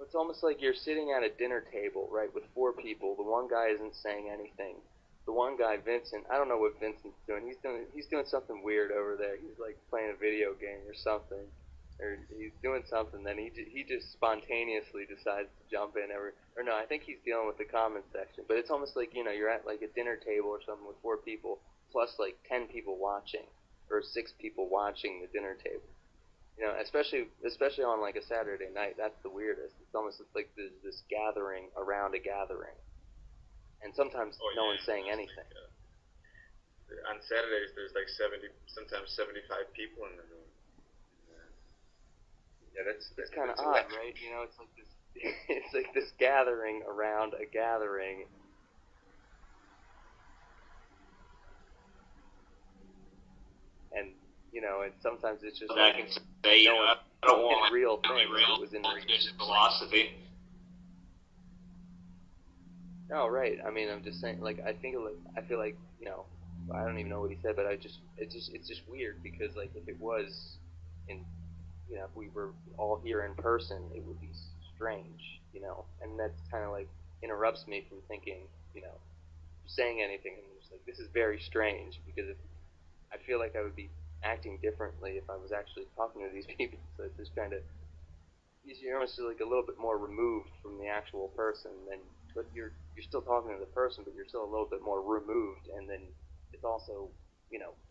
[SPEAKER 1] It's almost like you're sitting at a dinner table, right, with 4 people. The one guy isn't saying anything. The one guy, Vincent, I don't know what Vincent's doing. He's doing something weird over there. He's like playing a video game or something, or he's doing something. Then he just spontaneously decides to jump in. Or no, I think he's dealing with the comment section. But it's almost like you're at like a dinner table or something with 4 people plus like 10 people watching, or 6 people watching the dinner table. Especially on like a Saturday night, that's the weirdest. It's almost like there's this gathering around a gathering, and sometimes no one's saying anything.
[SPEAKER 4] On Saturdays, there's like 70, sometimes 75 people in the room. Yeah, that's
[SPEAKER 1] kind of odd, right? It's like this. It's like this gathering around a gathering. And and sometimes it's just
[SPEAKER 5] I can say, I don't want
[SPEAKER 1] real thing.
[SPEAKER 5] real
[SPEAKER 1] It was in
[SPEAKER 5] philosophy.
[SPEAKER 1] No, right. I mean, I'm just saying. Like, I feel like I don't even know what he said, but it's just weird because like if it was in if we were all here in person, it would be strange, and that's kind of like interrupts me from thinking, saying anything, and just like this is very strange because I feel like I would be acting differently if I was actually talking to these people. So it's just kind of you're almost like a little bit more removed from the actual person, but you're still talking to the person, but you're still a little bit more removed, and then it's also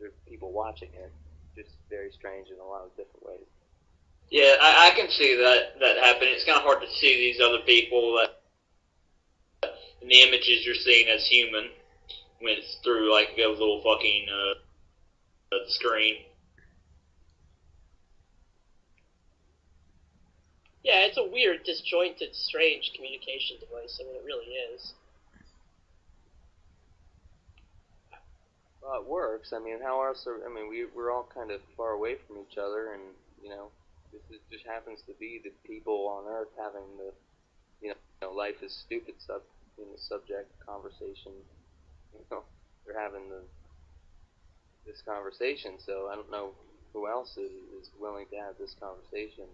[SPEAKER 1] there's people watching it. Just very strange in a lot of different ways.
[SPEAKER 5] Yeah, I can see that happening. It's kind of hard to see these other people that in the images you're seeing as human when it's through like a little fucking screen.
[SPEAKER 2] Yeah, it's a weird, disjointed, strange communication device. I mean, it really is.
[SPEAKER 1] Well, it works. I mean, how else? I mean, we're all kind of far away from each other, and just happens to be the people on Earth having the life is stupid subject conversation. They're having this conversation. So I don't know who else is willing to have this conversation.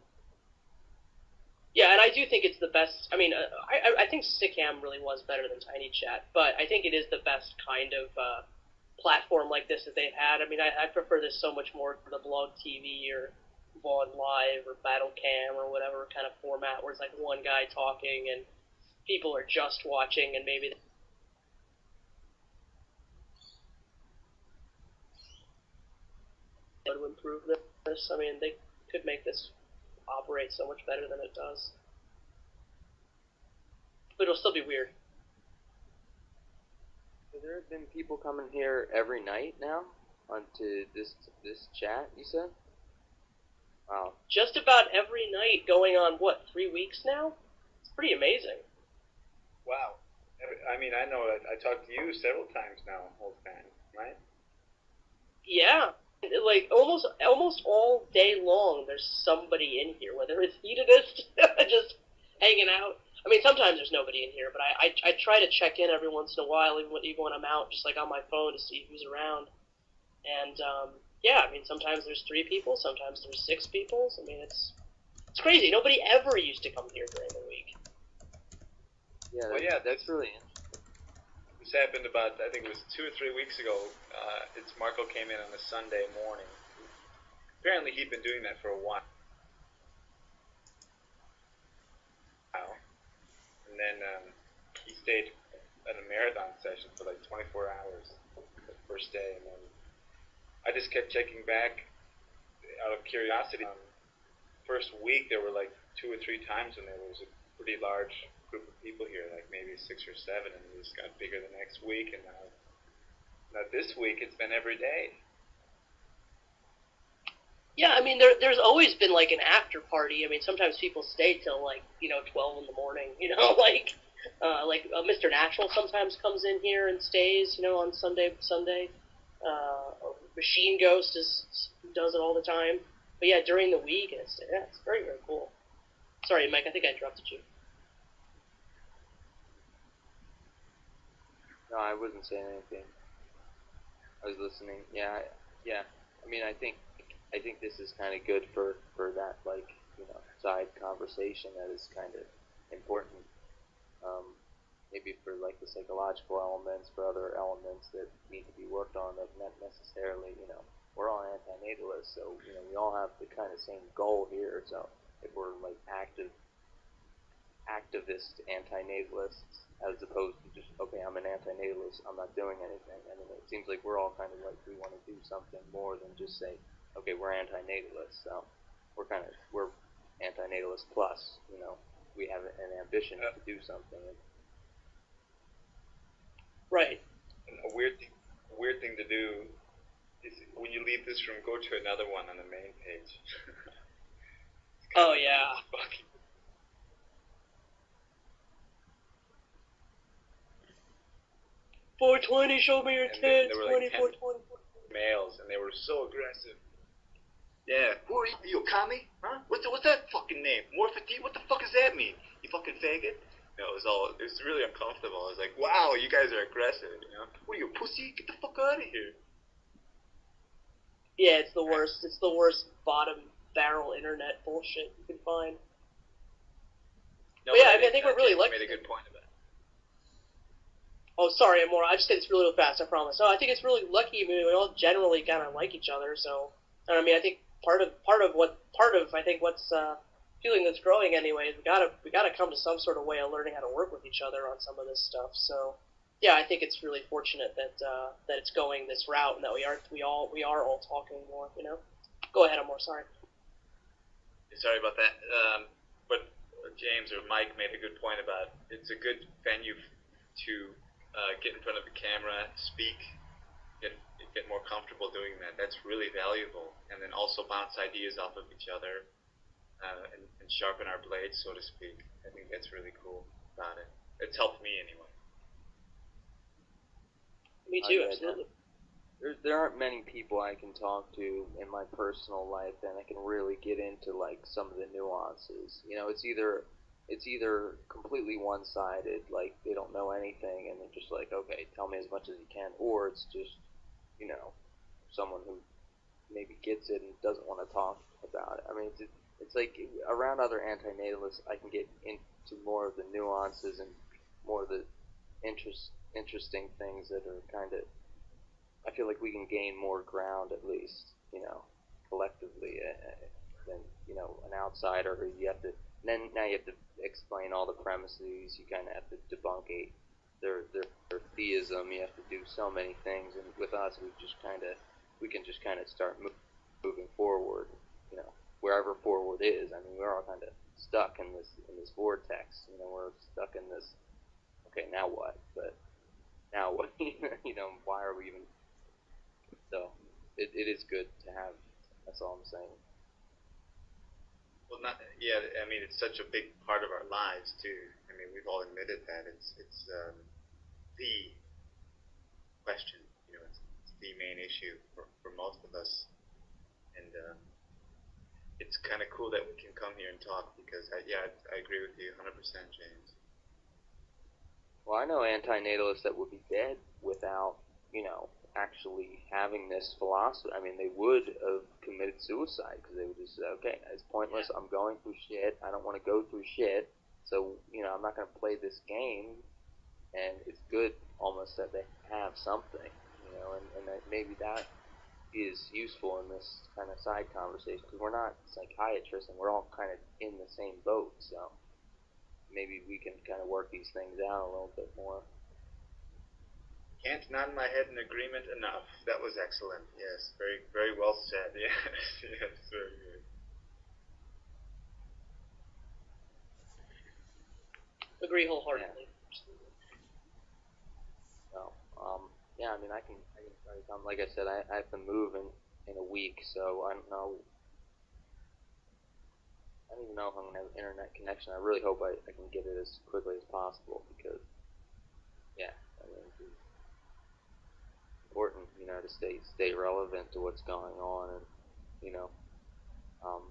[SPEAKER 2] Yeah, and I do think it's the best. I mean, I think Stickam really was better than tinychat, but I think it is the best kind of platform like this that they've had. I mean, I prefer this so much more to the blog TV or Vaughn Live or Battle Cam or whatever kind of format where it's like one guy talking and people are just watching and maybe they to improve this. I mean, they could make this operate so much better than it does. But it'll still be weird.
[SPEAKER 1] So there have been people coming here every night now onto this chat. You said? Wow.
[SPEAKER 2] Just about every night, going on what 3 weeks now? It's pretty amazing.
[SPEAKER 4] Wow. I mean, I know I talked to you several times now, Wolfman, right?
[SPEAKER 2] Yeah. Like almost all day long, there's somebody in here, whether it's hedonist, just hanging out. I mean, sometimes there's nobody in here, but I try to check in every once in a while, even when I'm out, just like on my phone to see who's around. And yeah, I mean, sometimes there's 3 people, sometimes there's 6 people. I mean, it's crazy. Nobody ever used to come here during the week.
[SPEAKER 1] Yeah, that's really interesting.
[SPEAKER 4] This happened about, I think it was 2 or 3 weeks ago. It's Marco came in on a Sunday morning. Apparently he'd been doing that for a while. And then he stayed at a marathon session for like 24 hours the first day. And then I just kept checking back out of curiosity. First week there were like 2 or 3 times when there was a pretty large group of people here, like maybe 6 or 7, and it just got bigger the next week. And now this week it's been every day.
[SPEAKER 2] Yeah, I mean, there's always been like an after party. I mean, sometimes people stay till like 12 in the morning. Like Mr. Natural sometimes comes in here and stays. On Sunday. Machine Ghost does it all the time. But yeah, during the week, it's very very cool. Sorry, Mike, I think I interrupted you.
[SPEAKER 1] No, I wasn't saying anything. I was listening. Yeah. I mean, I think this is kind of good for that side conversation that is kind of important. Maybe for like the psychological elements, for other elements that need to be worked on that not necessarily we're all antinatalists, so we all have the kind of same goal here. So if we're like activist antinatalists as opposed to just okay, I'm an antinatalist, I'm not doing anything. I mean, it seems like we're all kind of like we want to do something more than just say okay, we're antinatalists. So we're antinatalist plus. We have an ambition to do something.
[SPEAKER 2] Right.
[SPEAKER 4] And a weird thing to do is when you leave this room, go to another one on the main page.
[SPEAKER 2] Oh yeah. 420, show me your tits. 20, 420.
[SPEAKER 4] Males, and they were so aggressive. Yeah. Who are you? You a commie? Huh? What's that fucking name? Morphity? What the fuck does that mean? You fucking faggot? It was really uncomfortable. I was like, wow, you guys are aggressive. What are you, a pussy? Get the fuck out of here.
[SPEAKER 2] Yeah, it's the worst. It's the worst bottom barrel internet bullshit you can find.
[SPEAKER 4] No,
[SPEAKER 2] but yeah, I think we're really
[SPEAKER 4] James
[SPEAKER 2] lucky.
[SPEAKER 4] made a good point about it.
[SPEAKER 2] Oh, sorry, Amor. I just said it's really fast. I promise. No, I think it's really lucky. I mean, we all generally kind of like each other. So, and I mean, I think part of I think what's feeling that's growing anyway is we gotta come to some sort of way of learning how to work with each other on some of this stuff. So, yeah, I think it's really fortunate that that it's going this route and that we are all talking more. Go ahead, Amor. Sorry.
[SPEAKER 4] Sorry about that. But James or Mike made a good point about it's a good venue to get in front of the camera, speak, get more comfortable doing that. That's really valuable. And then also bounce ideas off of each other and sharpen our blades, so to speak. I think that's really cool about it. It's helped me anyway.
[SPEAKER 2] Me too, absolutely.
[SPEAKER 1] There aren't many people I can talk to in my personal life and I can really get into like some of the nuances. It's either completely one-sided, like they don't know anything and they're just like, okay, tell me as much as you can, or it's just, someone who maybe gets it and doesn't want to talk about it. I mean, it's like around other antinatalists, I can get into more of the nuances and more of the interesting things that are kind of. I feel like we can gain more ground at least, collectively than an outsider who you have to. Now you have to explain all the premises. You kind of have to debunk their theism. You have to do so many things, and with us, we can just kind of start moving forward. Wherever forward is. I mean, we're all kind of stuck in this vortex. We're stuck in this. Okay, now what? But now what? Why are we even? So it is good to have. That's all I'm saying.
[SPEAKER 4] Well, I mean, it's such a big part of our lives too. I mean, we've all admitted that it's the question. It's the main issue for most of us, and it's kind of cool that we can come here and talk because I agree with you 100%, James.
[SPEAKER 1] Well, I know antinatalists that would be dead without actually having this philosophy. I mean, they would have committed suicide because they would just say, okay, it's pointless. I'm going through shit. I don't want to go through shit. So, I'm not going to play this game. And it's good almost that they have something, and that maybe that is useful in this kind of side conversation because we're not psychiatrists and we're all kind of in the same boat. So maybe we can kind of work these things out a little bit more.
[SPEAKER 4] Can't nod my head in agreement enough. That was excellent. Yes, very, very well said. Yes, yes, very good.
[SPEAKER 2] Agree wholeheartedly.
[SPEAKER 1] So, yeah, I mean, I can try to come. Like I said, I have to move in a week, so I don't know. I don't even know if I'm gonna have an internet connection. I really hope I can get it as quickly as possible because, yeah, I mean, it's important, to stay relevant to what's going on, and um,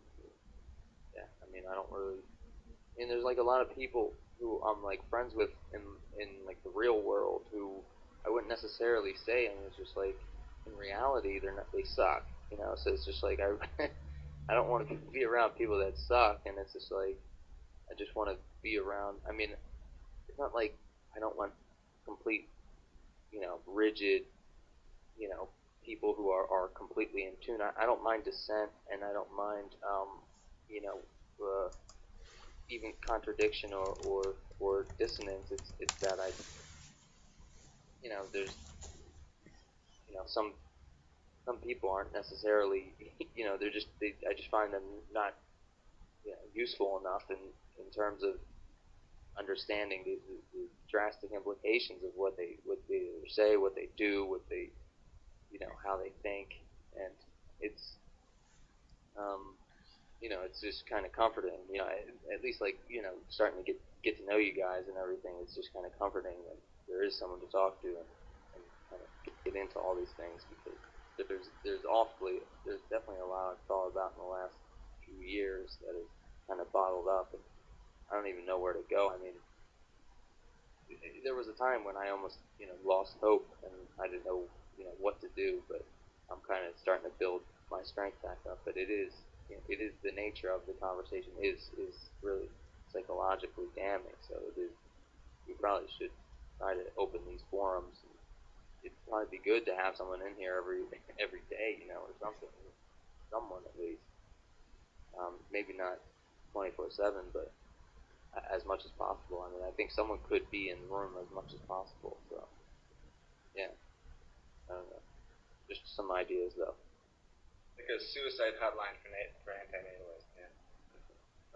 [SPEAKER 1] yeah, I mean, I don't really. I mean, there's like a lot of people who I'm like friends with in like the real world who I wouldn't necessarily say, and it's just like in reality they suck, So it's just like I don't want to be around people that suck, and it's just like I just want to be around. I mean, it's not like I don't want complete, rigid, people who are completely in tune. I don't mind dissent, and I don't mind, even contradiction or dissonance. It's that there's, some people aren't necessarily, I just find them not, useful enough in terms of understanding the drastic implications of what they say, what they do, what they, how they think, and it's, it's just kind of comforting, at least like, starting to get to know you guys and everything. It's just kind of comforting that there is someone to talk to and kind of get into all these things because there's definitely a lot I've thought about in the last few years that is kind of bottled up, and I don't even know where to go. I mean, there was a time when I almost, lost hope and I didn't know, what to do. But I'm kind of starting to build my strength back up. But it is the nature of the conversation is really psychologically damning. So it is. We probably should try to open these forums. It'd probably be good to have someone in here every day, or something, someone at least. Maybe not 24/7, but as much as possible. I mean, I think someone could be in the room as much as possible. So, yeah, I don't know. Just some ideas, though.
[SPEAKER 4] Like a suicide hotline for antinatalists, yeah.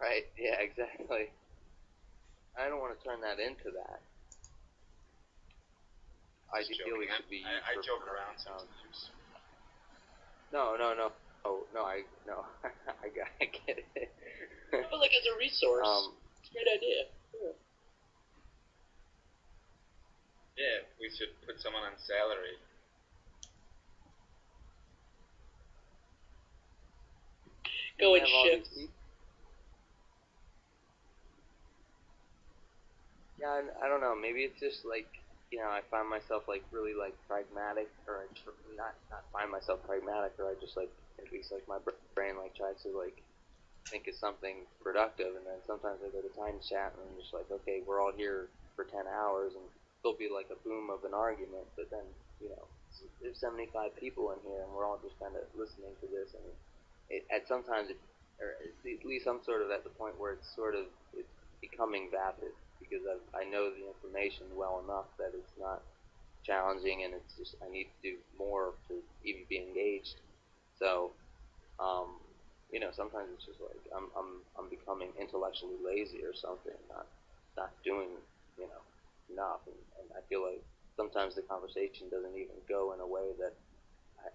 [SPEAKER 1] Right? Yeah, exactly. I don't want to turn that into that. Ideally, it should be.
[SPEAKER 4] I joke around sometimes.
[SPEAKER 1] No. No, I get it.
[SPEAKER 2] But like as a resource, it's a great idea.
[SPEAKER 4] Yeah, we should put someone on salary.
[SPEAKER 2] Go in shifts.
[SPEAKER 1] Yeah, I don't know. Maybe it's just like, I find myself like really like pragmatic, or not find myself pragmatic, or I just like, at least like my brain like tries to like think of something productive, and then sometimes I go to tinychat and I'm just like, okay, we're all here for 10 hours, and there'll be like a boom of an argument, but then, there's 75 people in here, and we're all just kind of listening to this, and or at least I'm sort of at the point where it's becoming vapid, because I know the information well enough that it's not challenging, and it's just I need to do more to even be engaged. So, sometimes it's just like I'm becoming intellectually lazy or something, not doing enough, and I feel like sometimes the conversation doesn't even go in a way that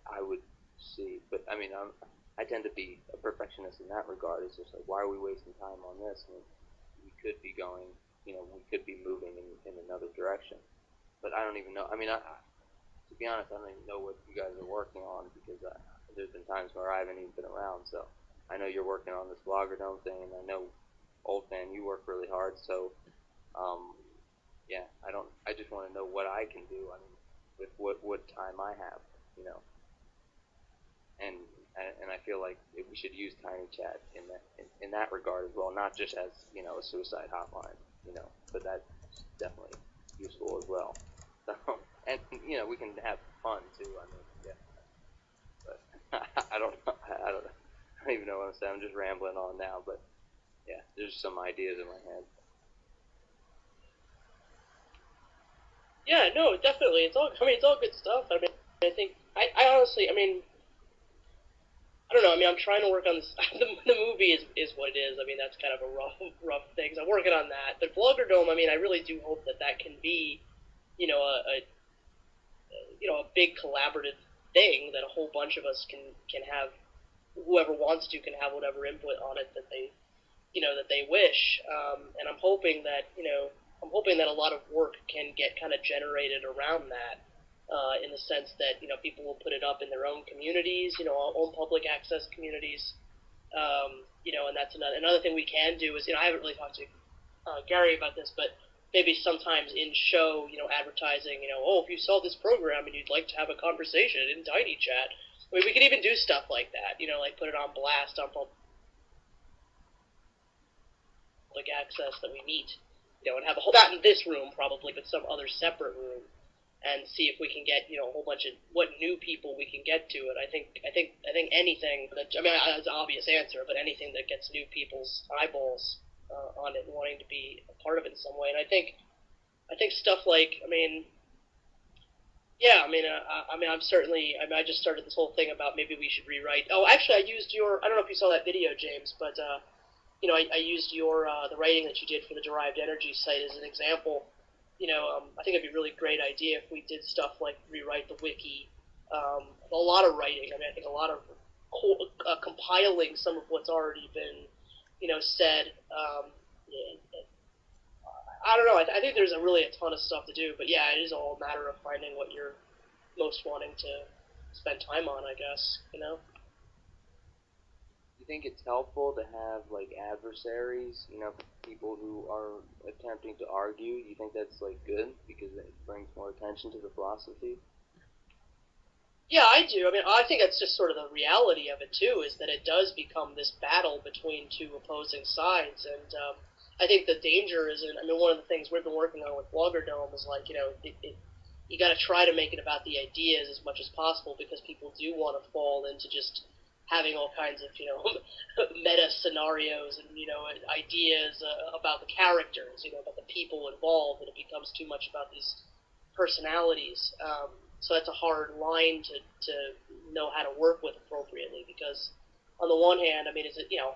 [SPEAKER 1] I would see. But I mean, I tend to be a perfectionist in that regard. It's just like, why are we wasting time on this? I mean, we could be going, we could be moving in another direction. But I don't even know. I mean, to be honest, I don't even know what you guys are working on, because there's been times where I haven't even been around. So I know you're working on this Blogger Dome thing, and I know, Old Man, you work really hard. So yeah, I just want to know what I can do. I mean, with what time I have, and I feel like we should use tinychat in that regard as well, not just as a suicide hotline, but that's definitely useful as well. So, and we can have fun too. I mean, yeah, but I don't know. I don't even know what I'm saying. I'm just rambling on now, but yeah, there's some ideas in my head.
[SPEAKER 2] Yeah, no, definitely. It's all good stuff. I mean, I think I honestly, I mean, I don't know. I mean, I'm trying to work on this. The movie is what it is. I mean, that's kind of a rough thing. So I'm working on that. But Blogger Dome, I mean, I really do hope that can be, a big collaborative thing that a whole bunch of us can have. Whoever wants to can have whatever input on it that they wish. And I'm hoping that a lot of work can get kind of generated around that. In the sense that people will put it up in their own communities, own public access communities, and that's another thing we can do is I haven't really talked to Gary about this, but maybe sometimes in show advertising, if you saw this program and you'd like to have a conversation in tinychat, I mean we could even do stuff like that, like put it on blast on public access that we meet, and have a whole not in this room probably, but some other separate room. And see if we can get a whole bunch of what new people we can get to it. I think anything that it's an obvious answer, but anything that gets new people's eyeballs on it and wanting to be a part of it in some way. And I think stuff like I'm certainly I just started this whole thing about maybe we should rewrite. Oh, actually, I don't know if you saw that video, James, but I used the writing that you did for the derived energy site as an example. I think it'd be a really great idea if we did stuff like rewrite the wiki, a lot of writing. I mean, I think a lot of compiling some of what's already been, said. I don't know. I think there's really a ton of stuff to do, but yeah, it is all a matter of finding what you're most wanting to spend time on, I guess.
[SPEAKER 1] You you think it's helpful to have like adversaries? You know, people who are attempting to argue. You think that's like good because it brings more attention to the philosophy?
[SPEAKER 2] Yeah, I do. I mean, I think that's just sort of the reality of it too, is that it does become this battle between two opposing sides, and I think the danger is, I mean, one of the things we've been working on with Blogger Dome is like, you got to try to make it about the ideas as much as possible because people do want to fall into just having all kinds of, meta scenarios and, ideas about the characters, about the people involved, and it becomes too much about these personalities. So that's a hard line to know how to work with appropriately because on the one hand, I mean,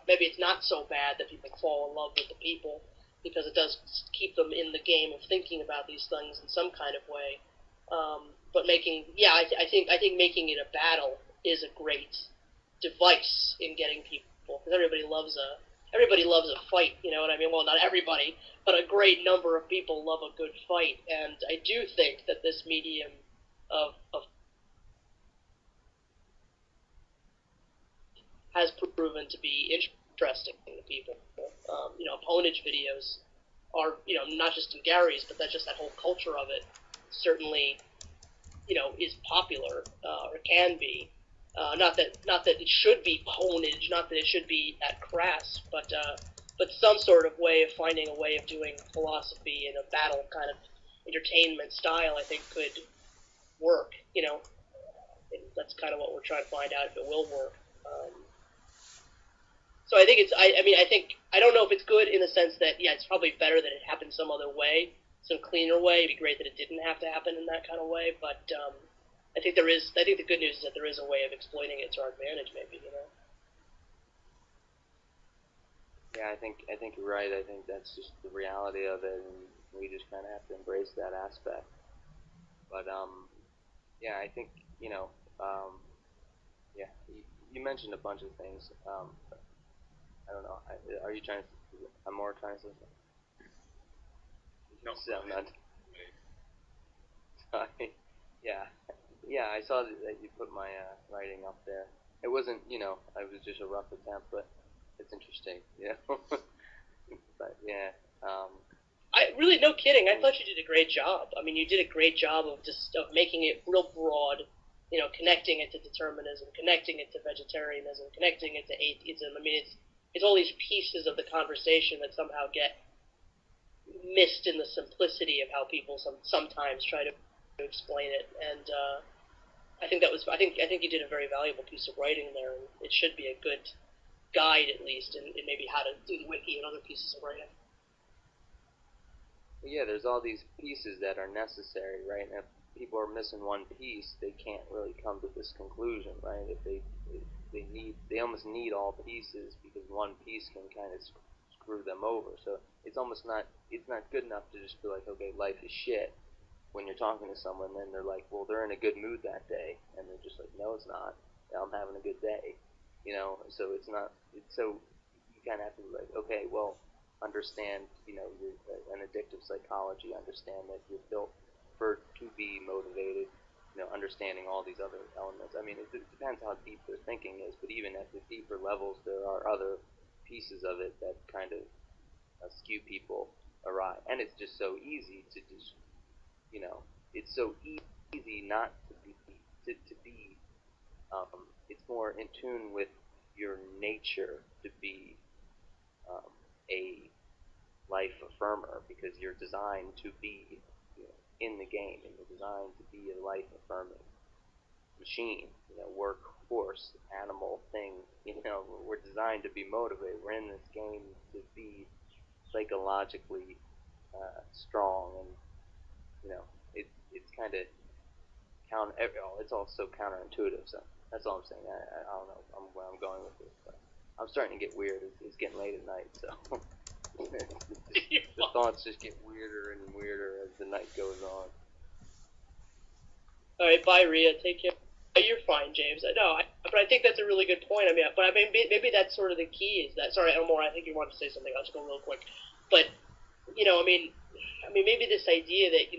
[SPEAKER 2] maybe it's not so bad that people fall in love with the people because it does keep them in the game of thinking about these things in some kind of way. But I think making it a battle is a great device in getting people because everybody loves a fight. You know what I mean? Well, not everybody, but a great number of people love a good fight, and I do think that this medium of has proven to be interesting to people. Ownage videos are, not just in Gary's, but that's just that whole culture of it certainly, is popular, or can be. Not that it should be ownage, not that it should be that crass, but some sort of way of finding a way of doing philosophy in a battle kind of entertainment style, I think could work, and that's kind of what we're trying to find out if it will work. So I think I don't know if it's good in the sense that, yeah, it's probably better that it happened some other way, some cleaner way. It'd be great that it didn't have to happen in that kind of way, but I think the good news is that there is a way of exploiting it to our advantage, maybe,
[SPEAKER 1] Yeah, I think you're right. I think that's just the reality of it, and we just kind of have to embrace that aspect. But yeah, I think yeah, you mentioned a bunch of things. I don't know. Are you trying to? I'm more trying to say something.
[SPEAKER 4] No.
[SPEAKER 1] So I'm not. Sorry. Yeah, yeah. I saw that you put my writing up there. It wasn't, it was just a rough attempt, but it's interesting, But yeah,
[SPEAKER 2] I really, no kidding. I thought you did a great job. I mean, you did a great job of making it real broad, connecting it to determinism, connecting it to vegetarianism, connecting it to atheism. I mean, it's all these pieces of the conversation that somehow get missed in the simplicity of how people sometimes try to explain it. And I think you did a very valuable piece of writing there, and it should be a good guide at least in maybe how to do the wiki and other pieces of writing.
[SPEAKER 1] yeah. There's all these pieces that are necessary, right? And if people are missing one piece, they can't really come to this conclusion, right? If they almost need all pieces because one piece can kind of screw them over. So it's not good enough to just be like, okay, life is shit. When you're talking to someone, then they're like, well, they're in a good mood that day, and they're just like, no, it's not. I'm having a good day, So it's not. It's so you kind of have to be like, okay, well, understand, you're an addictive psychology. Understand that you're built to be motivated. Understanding all these other elements. I mean, it depends how deep their thinking is, but even at the deeper levels, there are other pieces of it that kind of skew people awry, and it's just so easy to just it's so easy not to be. It's more in tune with your nature to be a life affirmer because you're designed to be in the game, and you're designed to be a life affirming machine, workhorse, animal thing. We're designed to be motivated. We're in this game to be psychologically strong, and it's kind of it's all so counterintuitive. So that's all I'm saying. I don't know where I'm going with this, but I'm starting to get weird. It's getting late at night, so the thoughts just get weirder and weirder as the night goes on.
[SPEAKER 2] All right, bye, Rhea. Take care. You're fine, James. But I think that's a really good point. I mean, maybe that's sort of the key. Is that sorry, Elmore? I think you wanted to say something. I'll just go real quick. But I mean, maybe this idea that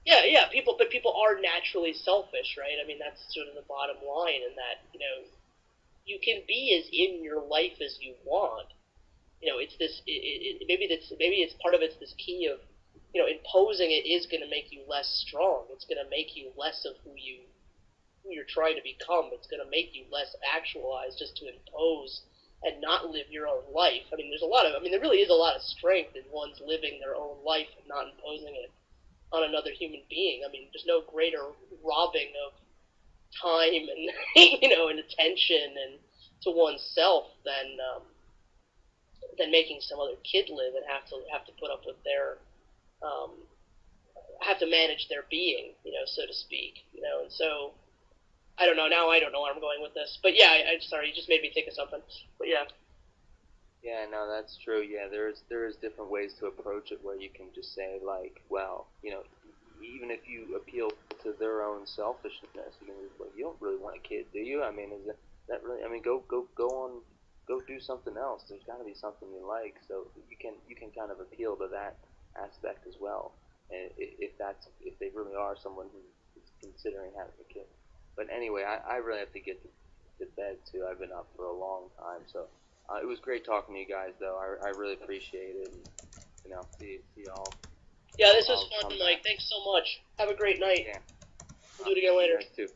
[SPEAKER 2] yeah, people are naturally selfish, right? I mean, that's sort of the bottom line, in that you can be as in your life as you want. It's this. Maybe it's part of it's this key of, imposing it is going to make you less strong. It's going to make you less of who you're trying to become. It's going to make you less actualized just to impose and not live your own life. I mean, there really is a lot of strength in one's living their own life and not imposing it on another human being. I mean, there's no greater robbing of time and and attention and to oneself than making some other kid live and have to put up with their have to manage their being, so to speak, and so I don't know. Now I don't know where I'm going with this, but yeah, I'm sorry, you just made me think of something. But yeah.
[SPEAKER 1] Yeah, no, that's true. Yeah, there's different ways to approach it where you can just say like, well, even if you appeal to their own selfishness, you can just, well, you don't really want a kid, do you? I mean, is that really? I mean, go on, go do something else. There's got to be something you like, so you can kind of appeal to that aspect as well. And if they really are someone who is considering having a kid. But anyway, I really have to get to bed too. I've been up for a long time, so it was great talking to you guys, though. I really appreciate it. And, see y'all.
[SPEAKER 2] Yeah, this was fun, Mike. Thanks so much. Have a great night.
[SPEAKER 1] Yeah.
[SPEAKER 2] We'll do it again later.
[SPEAKER 1] You guys too.